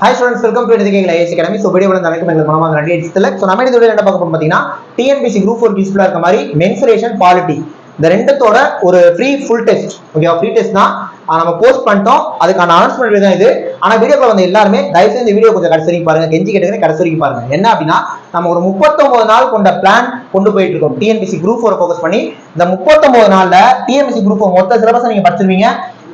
Hi students, welcome to Education IAS Academy. So video வந்து நடக்கும் எங்களுக்கு மனமார்ந்த நன்றி. So நம்ம இந்த வீடியோல என்ன பார்க்க போறோம் பாத்தீங்கன்னா TNPSC group 4 quizல இருக்க மாதிரி mensuration polity இந்த ரெண்டத்தோட ஒரு ஃப்ரீ ஃபுல் டெஸ்ட். ஓகேவா? ஃப்ரீ டெஸ்ட் தான் நம்ம போஸ்ட் பண்ணிட்டோம். அதுக்கான அனௌன்ஸ்மென்ட் வீடியோ தான் இது. ஆனா வீடியோக்குள்ள வந்து எல்லாரும் தயவு செய்து இந்த வீடியோ கொஞ்சம் கடைசி வரைக்கும் பாருங்க. கெஞ்சி கேட்டுக்கிறேன், கடைசி வரைக்கும் பாருங்க. என்ன அப்படின்னா நம்ம ஒரு 39 நாள் கொண்ட பிளான் கொண்டு போயிட்டு இருக்கோம். TNPSC group 4 ஃபோக்கஸ் பண்ணி இந்த 39 நாள்ல TNPSC group 4 மொத்த சிலபஸ் நீங்க படிச்சிருவீங்க.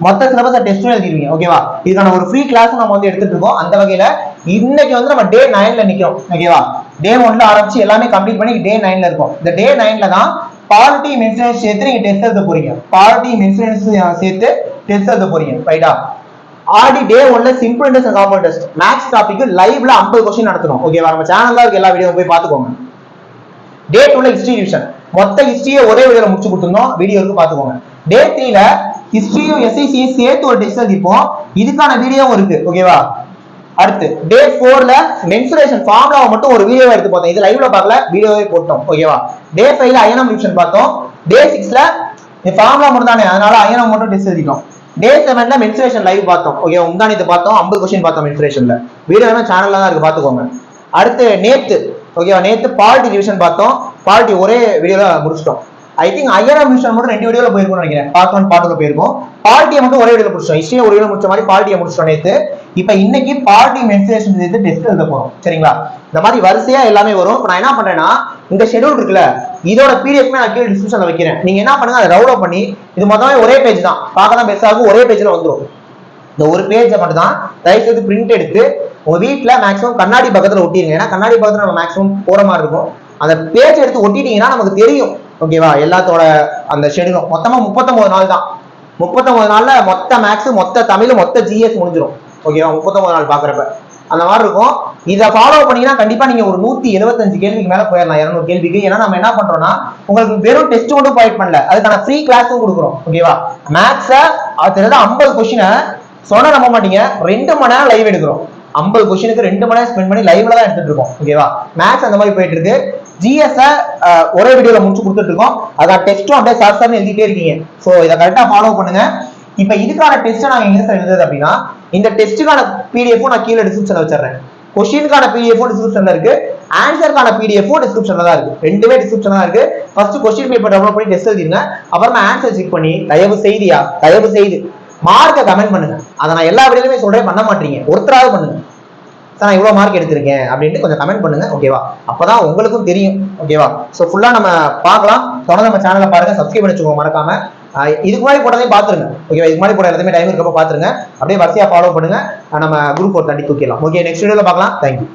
மொத்த சிலபஸ் டெஸ்டும் எழுதிருவீங்க. ஓகேவா? இதுக்கான ஒரு ஃப்ரீ கிளாஸ் நம்ம வந்து எடுத்துட்டு இருக்கோம். அந்த வகையில இன்னைக்கு வந்து நம்ம டே 9ல நிக்கிறோம். ஓகேவா? டே 1ல ஆரம்பிச்சு எல்லாமே கம்ப்ளீட் பண்ணி டே 9ல இருக்கோம். இந்த டே 9ல தான் பாலிட்டி மென்சுரன்ஸ் சேர்த்து நீங்க டெஸ்ட் எழுத போறீங்க. பாலிட்டி மென்சுரன்ஸ் சேர்த்து டெஸ்ட் எழுத போறீங்க. ரைட்டா? ஆல்ரெடி டே 1ல simple interest and compound interest maths topic லைவ்ல 50 क्वेश्चन நடத்துறோம். ஓகேவா? நம்ம சேனல்ல இருக்க எல்லா வீடியோவும் போய் பாத்துக்கோங்க. டே 2ல ஹிஸ்டரி டிவிஷன் மொத்த ஹிஸ்டரியை ஒரே வீடியோல முடிச்சு கொடுத்துருந்தோம். வீடியோ இருக்கு பாத்துக்கோங்க. டே 3ல ஹிஸ்டரியும் எஸ்ஐசியும் சேர்த்து ஒரு டெஸ்ட் எழுதிப்போம். இதுக்கான வீடியோவும் இருக்கு. ஓகேவா? அடுத்து டே 4ல மென்சுரேஷன் ஃபார்முலாவை மட்டும் ஒரு வீடியோவை எடுத்து பார்த்தோம். இது லைவ்ல பார்க்கல, வீடியோவே போட்டோம். ஓகேவா? டே 5ல அயனம் ரிவிஷன் பார்த்தோம். டே 6ல இந்த ஃபார்முலா மட்டும் தானே, அதனால அயனம் மட்டும் டெஸ்ட் எழுதிட்டோம். டே 7ல மென்சுரேஷன் லைவ் பார்த்தோம். ஓகே, முந்தானத்தை பார்த்தோம். 50 क्वेश्चन பார்த்தோம் மென்சுரேஷன்ல. வீடியோ வேணா சேனல்ல தான் இருக்கு, பாத்துக்கோங்க. அடுத்து நேத்து ஓகேவா, நேத்து பாலிட்டி டிவிஷன் பார்த்தோம். பாலிட்டி ஒரே வீடியோல முடிச்சிட்டோம். ஐ திங்க் அயனம் ரிவிஷன் மட்டும் 2 வீடியோல போயிருக்கும்னு நினைக்கிறேன். பார்ட் 1 பார்ட் 2 போயிருக்கும். பாலிட்டியை மட்டும் ஒரே வீடியோல முடிச்சிட்டோம். ஹிஸ்டரியை ஒரு வீடியோ முடிச்ச மாதிரி பாலிட்டியை முடிச்சிட்டோம் நேத்து. இப்போ இன்னைக்கு பாலிட்டி மென்சுரேஷன் சேர்த்து டெஸ்ட் எழுத போறோம். சரிங்களா? இந்த மாதிரி வரிசையா எல்லாமே வரும். இப்போ நான் என்ன பண்றேன்னா இந்த ஷெட்யூல் இருக்குல்ல, இதோட பிடிஎஃப் நான் கீழே டிஸ்கிரிப்ஷன்ல வைக்கிறேன். நீங்க என்ன பண்ணுங்க, அதை டவுன்லோட் பண்ணி, இது மொத்தமே ஒரே பேஜ் தான், பார்க்க தான் பெருசாகும், ஒரே பேஜ்ல வந்துடும். இந்த ஒரு பேஜை மட்டும் தான் தயவு செய்து பிரிண்ட் எடுத்து உங்க வீட்டுல மேக்ஸிமம் கண்ணாடி பக்கத்துல ஒட்டிடுங்க. ஏன்னா கண்ணாடி பக்கத்துல நம்ம மேக்ஸிமம் போற மாதிரி இருக்கும். அந்த பேஜ் எடுத்து ஒட்டிட்டீங்கன்னா நமக்கு தெரியும். ஓகேவா? எல்லாத்தோட அந்த ஷெட்யூலும் மொத்தமா 39 நாள் தான். 39 நாள்ல மொத்த மேக்ஸ், மொத்த தமிழ், மொத்த ஜிஎஸ் முடிஞ்சிடும். ஓகேவா? 39 நாள் பாக்குறப்ப அந்த மாதிரி இருக்கும். இதை ஃபாலோ பண்ணீங்கன்னா கண்டிப்பா நீங்க ஒரு 175 கேள்விக்கு மேல போயிடலாம், 200 கேள்விக்கு. ஏன்னா நம்ம என்ன பண்றோம்னா உங்களுக்கு வெறும் டெஸ்ட் மட்டும் ப்ரொவைட் பண்ணல, அதுக்கான ஃப்ரீ கிளாஸும் கொடுக்குறோம். ஓகேவா? மேக்ஸ 50 क्वेश्चन சொன்ன நம்ப மாட்டீங்க, 2 மணி நேரம் லைவ் எடுக்கிறோம். 50 क्वेश्चनக்கு 2 மணி நேரம் ஸ்பெண்ட் பண்ணி லைவ்ல தான் எடுத்துட்டு இருக்கோம். ஓகேவா? மேக்ஸ் அந்த மாதிரி போயிட்டு இருக்கு. ஜிஎஸ் ஒரே வீடியோல முடிச்சு கொடுத்துட்டு இருக்கோம். அதான் டெஸ்ட்டும் அப்படியே சார்ட் எழுதிட்டே இருக்கீங்க. ஸோ இதை கரெக்டா ஃபாலோ பண்ணுங்க. இப்ப இதுக்கான டெஸ்ட் நாங்க எங்க எழுதுறது அப்படின்னா, இந்த டெஸ்ட்டுக்கான பிடிஎஃப் நான் கீழே டிஸ்கிரிப்ஷன்ல வச்சிடறேன். கொஸ்டினுக்கான பிடிஎஃப் டிஸ்கிரிப்ஷன்ல இருக்கு, ஆன்சருக்கான பிடிஎஃப் டிஸ்கிரிப்ஷன்ல தான் இருக்கு. ரெண்டுமே டிஸ்கிரிப்ஷன்ல தான் இருக்கு. ஃபர்ஸ்ட் கொஸ்டின் பேப்பர் டவுன்லோட் பண்ணி டெஸ்ட் எழுதிருங்க. அப்புறமா ஆன்சர் செக் பண்ணி தயவு செய்து மார்க்கை கமெண்ட் பண்ணுங்க. அதை நான் எல்லா வீடியோலுமே சொல்றேன், பண்ண மாட்டீங்க. ஒருத்தராவது பண்ணுங்க, நான் இவ்வளவு மார்க் எடுத்திருக்கேன் அப்படின்ட்டு கொஞ்சம் கமெண்ட் பண்ணுங்க. ஓகேவா? அப்பதான் உங்களுக்கும் தெரியும். ஓகேவா? ஸோ ஃபுல்லா நம்ம பார்க்கலாம். தொடர்ந்து நம்ம சேனலை பாருங்க, சப்ஸ்கிரைப் பண்ணி வச்சுக்கோங்க மறக்காம. இதுக்கு முன்னாடி போட்டதே பாத்துருங்க. ஓகேவா? இதுக்கு முன்னாடி போட எல்லாமே டைம் இருக்கப்போ பாத்துருங்க. அப்படியே வரிசையா ஃபாலோ பண்ணுங்க. நம்ம குரூப் ஒரு தண்டி தூக்கிடலாம். ஓகே, நெக்ஸ்ட் வீடியோல பார்க்கலாம். தேங்க்யூ.